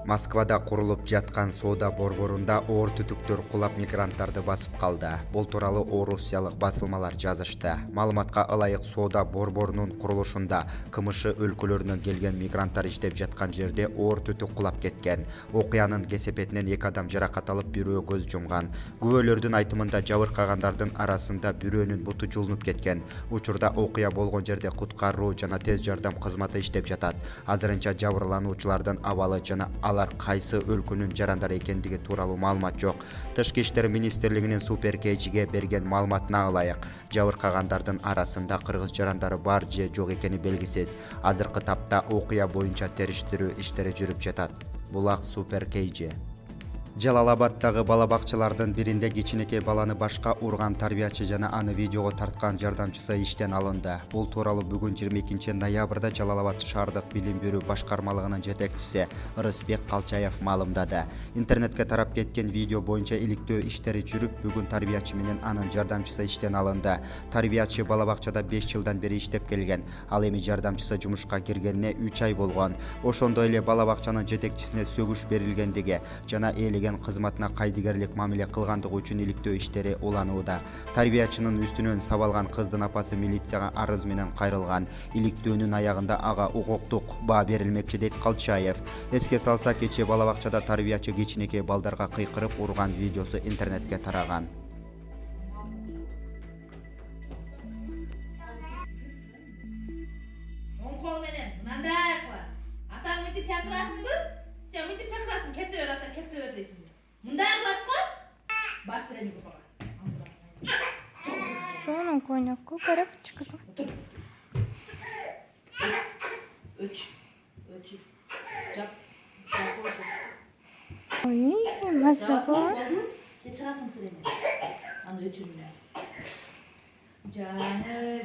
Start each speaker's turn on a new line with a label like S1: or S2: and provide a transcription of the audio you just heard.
S1: Москвада курулуп жаткан соода борборунда оор түтүктөр кулап мигранттарды басып калды. Бул тууралуу орусиялык басылмалар жазышты. Маалыматка ылайык, соода борборунун курулушунда КМШ өлкөлөрүнөн келген мигранттар иштеп жаткан жерде оор түтүк кулап кеткен. Окуянын кесепетинен 2 адам жаракат алып, бирөө көз жумган. Күбөлөрдүн айтымында жабыркагандардын арасында бирөөнүн буту жулунуп кеткен. Учурда окуя болгон жерде куткаруу жана тез жардам кызматы иштеп жатат. Азырынча жабырлануучулардын абалы жана алар кайсы өлкөнүн жарандары экендиги тууралуу маалымат жок. Тышкы иштер министрлигинин Супер KG'ге берген маалыматына ылайык, жабыркагандардын арасында кыргыз жарандары бар же жок экени белгисиз. Азыркы тапта окуя боюнча териштирүү иштери жүрүп жатат. Булак Супер KG. Жалал-Абадтагы бала бакчалардын биринде кичинекей баланы башка урган тарбиячы жана аны видеого тарткан жардамчысы иштен алынды. Бул тууралуу бүгүн 22 ноябрда Жалал-Абад шаардык билим берүү башкармалыгынын жетекчиси Рысбек Калчаев маалымдады. Интернетке тарап кеткен видео боюнча иликтөө иштери жүрүп, бүгүн тарбиячы менен анын жардамчысы иштен алынды. Тарбиячы бала бакчада 5 жылдан бери иштеп келген. Ал эми жардамчысы жумушка киргенине 3 ай болгон. Ошондой эле бала бакчанын жетекчисине сөгүш берилгендиги жана кызматына кайдыгерлик мамиле кылгандыгы үчүн иликтөө иштери уланууда. Тарбиячынын үстүнөн сабалган кыздын апасы милицияга арыз менен кайрылган. Иликтөөнүн аягында ага укуктук баа берилмекчи, дейт Калчаев. Эске салса, кечээ бала бакчада тарбиячы кичинекей балдарга кыйкырып урган видеосу интернетке тараган.
S2: Оң кол менен мындай кыла. Атаң мынтип чакырасыңбы? Жа мынтип чакырасың, кете бер ата, кете бер дейсиң. Мындай кылат го? Бар сирени копага.
S3: Сонун коньякку керек кызым.
S2: Өч. Жап. Жап.
S3: Ой, маза бар.
S2: Же чыгасың сирени. Аны өчүрүн. Жаны